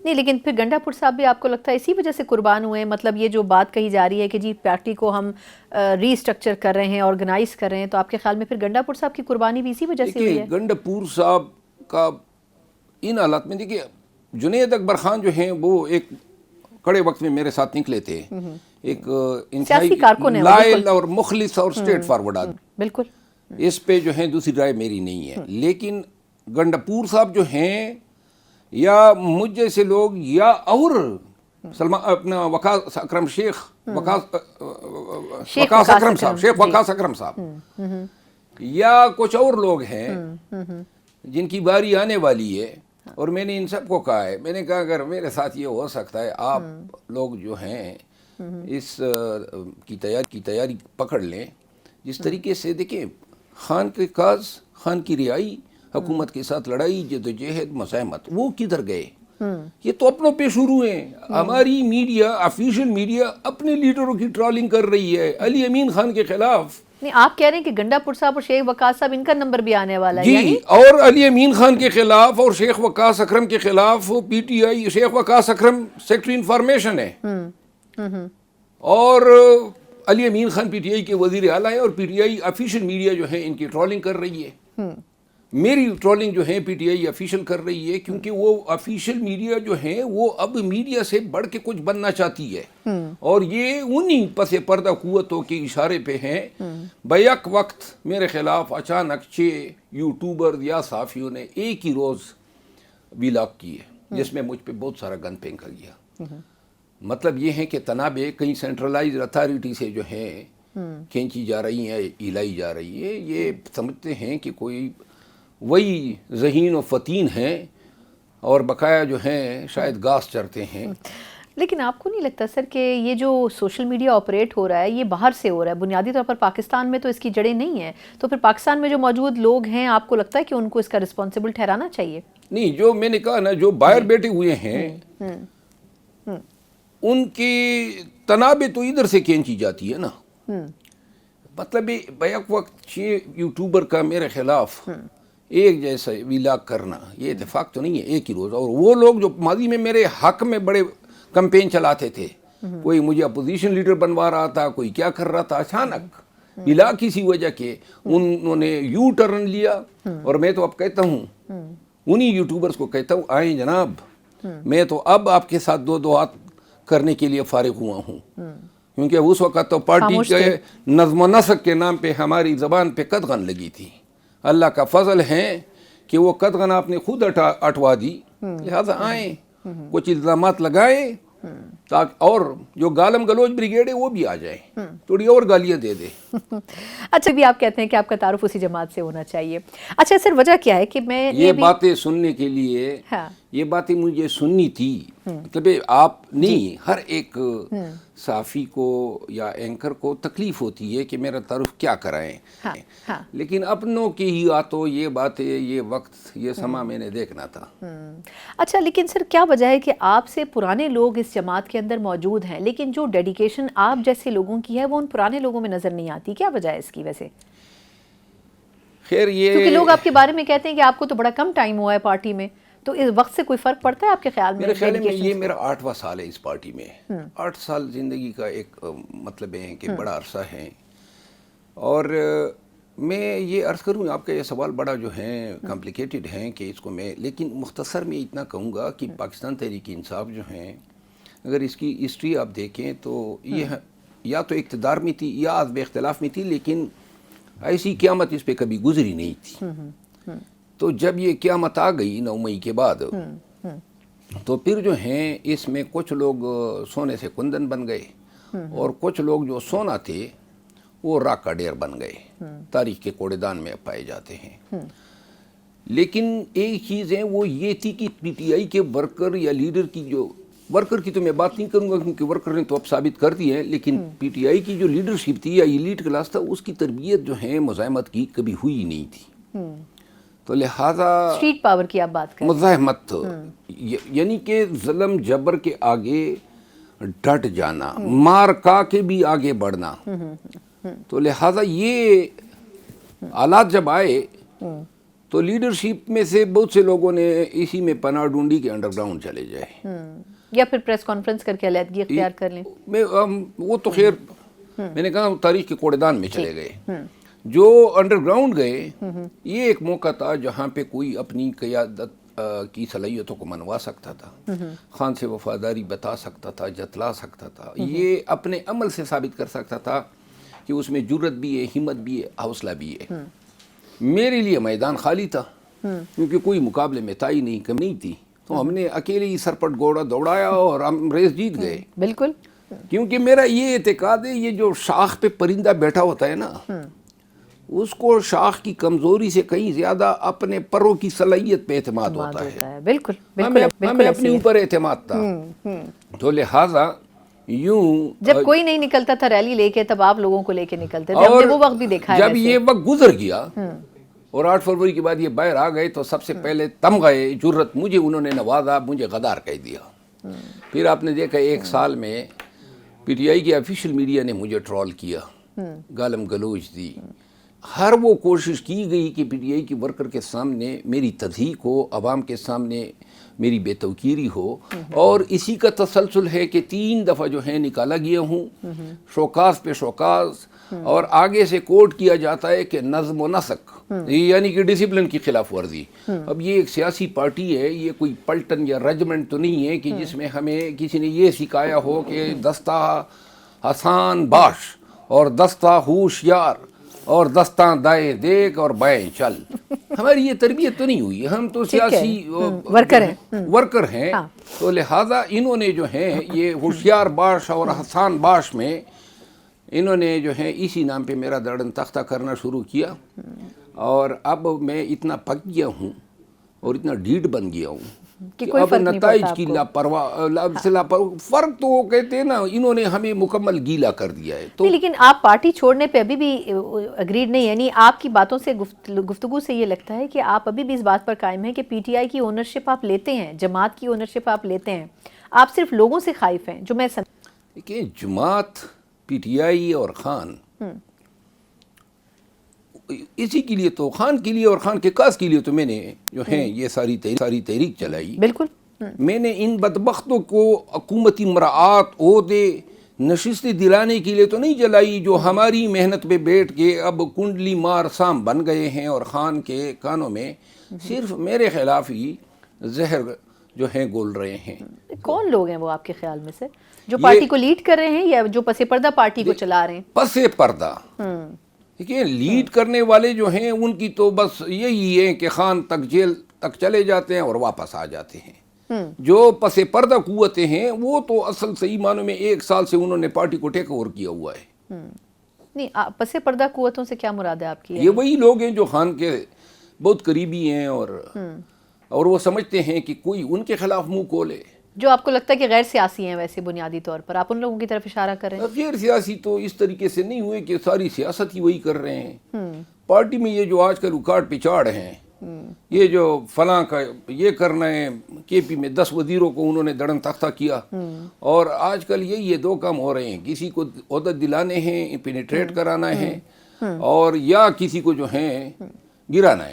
نہیں لیکن پھر گنڈا پور صاحب بھی آپ کو لگتا ہے اسی وجہ سے قربان ہوئے ہیں؟ مطلب یہ جو بات کہی جا رہی ہے کہ جی پارٹی کو ہم ری اسٹرکچر کر رہے ہیں، آرگنائز کر رہے ہیں، تو آپ کے خیال میں پھر گنڈا پور صاحب کی قربانی بھی اسی وجہ سے ہوئی ہے؟ دیکھیے گنڈا پور صاحب کا ان حالات میں، دیکھیے جنید اکبر خان جو ہیں وہ ایک کڑے وقت میں میرے ساتھ نکلے تھے، ایک انتہائی لائل اور مخلص اور اسٹریٹ فارورڈ آدمی، بالکل اس پہ جو ہے دوسری رائے میری نہیں ہے۔ لیکن گنڈا پور صاحب جو ہیں یا مجھ جیسے لوگ یا اور اپنا وقاص اکرم شیخ وقاص اکرم صاحب یا کچھ اور لوگ ہیں جن کی باری آنے والی ہے، اور میں نے ان سب کو کہا ہے، میں نے کہا اگر میرے ساتھ یہ ہو سکتا ہے، آپ لوگ جو ہیں اس کی تیاری پکڑ لیں۔ جس طریقے سے دیکھیں خان کے کاز، خان کی رہائی، حکومت کے ساتھ لڑائی، جدوجہد، مزاحمت، وہ کدھر گئے؟ یہ تو اپنوں پہ شروع ہیں۔ ہماری میڈیا، آفیشیل میڈیا اپنے لیڈروں کی ٹرولنگ کر رہی ہے علی امین خان کے خلاف۔ نہیں آپ کہہ رہے ہیں کہ گنڈا پور صاحب اور شیخ وقاص صاحب ان کا نمبر بھی آنے والا ہے؟ جی، اور علی امین خان کے خلاف اور شیخ وقاص اکرم کے خلاف P T I, Sheikh Waqas Akram secretary information ہے، اور علی امین خان پی ٹی آئی کے وزیر اعلیٰ ہیں، اور P T I official media جو ہے ان کی ٹرولنگ کر رہی ہے۔ میری ٹرولنگ جو ہے پی ٹی آئی آفیشیل کر رہی ہے، کیونکہ وہ آفیشیل میڈیا جو ہے وہ اب میڈیا سے بڑھ کے کچھ بننا چاہتی ہے، اور یہ انہی پس پردہ قوتوں کے اشارے پہ ہیں۔ بیک وقت میرے خلاف اچانک 6 یوٹیوبر یا صحافیوں نے ایک ہی روز ویلاگ کی ہے، جس میں مجھ پہ بہت سارا گن پھینکا گیا۔ مطلب یہ ہے کہ تنابیں کئی سینٹرلائز اتھارٹی سے جو ہیں کھینچی جا رہی ہیں، ہلائی جا رہی ہے۔ یہ سمجھتے ہیں کہ کوئی وہی ذہین و فتین ہیں، اور بقایا جو ہیں شاید گھاس چرتے ہیں۔ لیکن آپ کو نہیں لگتا سر کہ یہ جو سوشل میڈیا آپریٹ ہو رہا ہے یہ باہر سے ہو رہا ہے؟ بنیادی طور پر پاکستان میں تو اس کی جڑیں نہیں ہیں، تو پھر پاکستان میں جو موجود لوگ ہیں آپ کو لگتا ہے کہ ان کو اس کا رسپانسبل ٹھہرانا چاہیے؟ نہیں، جو میں نے کہا نا، جو باہر بیٹھے ہوئے ہیں ان کی تنابیں تو ادھر سے کھینچی جاتی ہے نا۔ مطلب بیک وقت 6 یوٹیوبر کا میرے خلاف ایک جیسا ویلاگ کرنا، یہ اتفاق تو نہیں ہے ایک ہی روز۔ اور وہ لوگ جو ماضی میں میرے حق میں بڑے کمپین چلاتے تھے، کوئی مجھے اپوزیشن لیڈر بنوا رہا تھا، کوئی کیا کر رہا تھا، اچانک بلا کسی وجہ کے انہوں نے یو ٹرن لیا۔ اور میں تو اب کہتا ہوں، انہی یوٹیوبرز کو کہتا ہوں، آئیں جناب، میں تو اب آپ کے ساتھ دو ہاتھ کرنے کے لیے فارغ ہوا ہوں، کیونکہ اس وقت تو پارٹی کے نظم و نسق کے نام پہ ہماری زبان پہ قدغن لگی تھی۔ اللہ کا فضل ہے کہ وہ قدغن آپ نے خود اٹھوا دی، لہذا آئیں، کچھ الزامات لگائیں، اور جو گالم گلوچ بریگیڈ ہے وہ بھی آ جائے، تھوڑی اور گالیاں دے دے۔ اچھا بھی آپ کہتے ہیں کہ آپ کا تعارف اسی جماعت سے ہونا چاہیے۔ اچھا سر وجہ کیا ہے کہ میں یہ باتیں سننے کے لیے، یہ باتیں مجھے سننی تھی، مطلب آپ نہیں، ہر ایک صحافی کو یا اینکر کو تکلیف ہوتی ہے کہ میرا تعارف کیا کرائیں، لیکن اپنوں کی ہی آتوں یہ باتیں، یہ وقت، یہ سما میں نے دیکھنا تھا۔ اچھا لیکن سر کیا وجہ ہے کہ آپ سے پرانے لوگ اس جماعت کے اندر موجود ہیں، لیکن جو ڈیڈیکیشن آپ جیسے لوگوں کی ہے وہ ان پرانے لوگوں میں نظر نہیں آتی؟ کیا وجہ ہے اس کی ویسے؟ خیر یہ کیونکہ لوگ آپ کے بارے میں کہتے ہیں کہ آپ کو تو بڑا کم ٹائم ہوا ہے پارٹی میں، تو اس وقت سے کوئی فرق پڑتا ہے آپ کے خیال میں؟ میرے خیال میں یہ میرا 8واں سال ہے اس پارٹی میں۔ 8 سال زندگی کا ایک مطلب ہے کہ بڑا عرصہ ہے، اور میں یہ عرض کروں، آپ کا یہ سوال بڑا جو ہے کمپلیکیٹڈ ہے کہ اس کو میں، لیکن مختصر میں اتنا کہوں گا کہ پاکستان تحریک انصاف جو ہیں، اگر اس کی ہسٹری آپ دیکھیں تو یہ یا تو اقتدار میں تھی یا عزم اختلاف میں تھی، لیکن ایسی قیامت اس پہ کبھی گزری نہیں تھی۔ تو جب یہ قیامت آ گئی 9 مئی کے بعد، تو پھر جو ہیں اس میں کچھ لوگ سونے سے کندن بن گئے، اور کچھ لوگ جو سونا تھے وہ راک کا ڈیر بن گئے، تاریخ کے کوڑے دان میں پائے جاتے ہیں۔ لیکن ایک چیز ہے وہ یہ تھی کہ پی ٹی آئی کے ورکر یا لیڈر کی، جو ورکر کی تو میں بات نہیں کروں گا کیونکہ ورکر نے تو اب ثابت کر دی ہے، لیکن پی ٹی آئی کی جو لیڈرشپ تھی یا ایلیٹ کلاس تھا، اس کی تربیت جو ہے مزاحمت کی کبھی ہوئی نہیں تھی۔ تو لہٰذا اسٹریٹ پاور کی آپ بات کریں، مزاحمت، یعنی کہ ظلم جبر کے آگے ڈٹ جانا، مار کا کے بھی آگے بڑھنا۔ تو لہٰذا یہ حالات جب آئے تو لیڈرشپ میں سے بہت سے لوگوں نے اسی میں پناہ ڈھونڈی کہ انڈر گراؤنڈ چلے جائیں یا پھر پریس کانفرنس کر کے علیحدگی اختیار کر لیں. وہ تو خیر میں نے کہا تاریخ کے کوڑے دان میں چلے گئے. جو انڈر گراؤنڈ گئے یہ ایک موقع تھا جہاں پہ کوئی اپنی قیادت کی صلاحیتوں کو منوا سکتا تھا, خان سے وفاداری بتا سکتا تھا, جتلا سکتا تھا, یہ اپنے عمل سے ثابت کر سکتا تھا کہ اس میں جرت بھی ہے, ہمت بھی ہے, حوصلہ بھی ہے. میرے لیے میدان خالی تھا کیونکہ کوئی مقابلے میں تائی نہیں, کمی نہیں تھی, تو ہم نے اکیلے ہی سر پر گھوڑا دوڑایا اور ہم ریس جیت گئے. بالکل, کیونکہ میرا یہ اعتقاد ہے یہ جو شاخ پہ پرندہ بیٹھا ہوتا ہے نا, اس کو شاخ کی کمزوری سے کہیں زیادہ اپنے پروں کی صلاحیت پہ اعتماد ہوتا ہے. بالکل ہمیں اپنے اوپر اعتماد تھا, تو لہٰذا یوں جب کوئی نہیں نکلتا تھا ریلی لے کے تب آپ لوگوں کو لے کے نکلتے تھے. ہم نے وہ وقت بھی دیکھا ہے. جب یہ وقت گزر گیا اور 8 فروری کے بعد یہ باہر آ گئے تو سب سے پہلے تمغے جرت مجھے انہوں نے نوازا, مجھے غدار کہہ دیا. پھر آپ نے دیکھا 1 سال میں پی ٹی آئی کے آفیشیل میڈیا نے مجھے ٹرول کیا, گالم گلوچ دی. ہر وہ کوشش کی گئی کہ پی ٹی آئی کے ورکر کے سامنے میری تضحیک ہو, عوام کے سامنے میری بے توقیری ہو, اور اسی کا تسلسل ہے کہ 3 دفعہ جو ہے نکالا گیا ہوں, شوکاز پہ شوکاز, اور آگے سے کوٹ کیا جاتا ہے کہ نظم و نسق یعنی کہ ڈسپلن کی خلاف ورزی. اب یہ ایک سیاسی پارٹی ہے, یہ کوئی پلٹن یا رجمنٹ تو نہیں ہے کہ جس میں ہمیں کسی نے یہ سکھایا ہو کہ دستہ حسان باش اور دستہ ہوشیار اور دستاں دائیں دیکھ اور بائیں چل. ہماری یہ تربیت تو نہیں ہوئی, ہم تو سیاسی ورکر ہیں. تو لہٰذا انہوں نے جو ہیں یہ ہوشیار باش اور حسان باش میں انہوں نے جو ہے اسی نام پہ میرا دڑن تختہ کرنا شروع کیا. اور اب میں اتنا پک گیا ہوں اور اتنا ڈھیٹ بن گیا ہوں کہ اب نتائج کی فرق تو وہ کہتے ہیں نا, انہوں نے ہمیں مکمل گیلا کر دیا ہے. تو لیکن آپ پارٹی چھوڑنے پہ ابھی بھی اگریڈ نہیں, یعنی آپ کی باتوں سے گفتگو سے یہ لگتا ہے کہ آپ ابھی بھی اس بات پر قائم ہیں کہ پی ٹی آئی کی اونرشپ آپ لیتے ہیں, جماعت کی اونرشپ آپ لیتے ہیں, آپ صرف لوگوں سے خائف ہیں. جو میں دیکھیں جماعت, پی ٹی آئی اور خان, اسی کے لیے تو خان کے لیے اور خان کے کاز کے لیے تو میں نے جو ہیں یہ ساری تحریک چلائی. بالکل, میں نے ان بدبختوں کو حکومتی مراعات عہدے نشستیں دلانے کے لیے تو نہیں چلائی جو ہماری محنت پہ بیٹھ کے اب کنڈلی مار سام بن گئے ہیں اور خان کے کانوں میں صرف میرے خلاف ہی زہر جو ہیں گول رہے ہیں. کون لوگ ہیں وہ آپ کے خیال میں سے جو پارٹی کو لیڈ کر رہے ہیں یا جو پس پردہ پارٹی کو چلا رہے ہیں؟ پس پردہ دیکھیے, لیڈ کرنے والے جو ہیں ان کی تو بس یہی ہے کہ خان تک جیل تک چلے جاتے ہیں اور واپس آ جاتے ہیں. جو پس پردہ قوتیں ہیں وہ تو اصل صحیح معنوں میں 1 سال سے انہوں نے پارٹی کو ٹیک اوور کیا ہوا ہے. نہیں, پس پردہ قوتوں سے کیا مراد ہے آپ کی؟ یہ وہی لوگ ہیں جو خان کے بہت قریبی ہیں اور وہ سمجھتے ہیں کہ کوئی ان کے خلاف منہ کھولے. جو آپ کو لگتا ہے کہ غیر سیاسی ہیں ویسے بنیادی طور پر, آپ ان لوگوں کی طرف اشارہ کر رہے ہیں؟ غیر سیاسی تو اس طریقے سے نہیں ہوئے کہ ساری سیاست ہی وہی کر رہے ہیں. پارٹی میں یہ جو آج کل اکاڑ پچاڑ ہیں, یہ جو فلاں کا یہ کرنا ہے, کے پی میں 10 وزیروں کو انہوں نے دڑن تختہ کیا, اور آج کل یہ 2 کام ہو رہے ہیں, کسی کو عہدہ دلانے ہیں, پینیٹریٹ کرانا ہے, اور یا کسی کو جو ہیں گرانا ہے.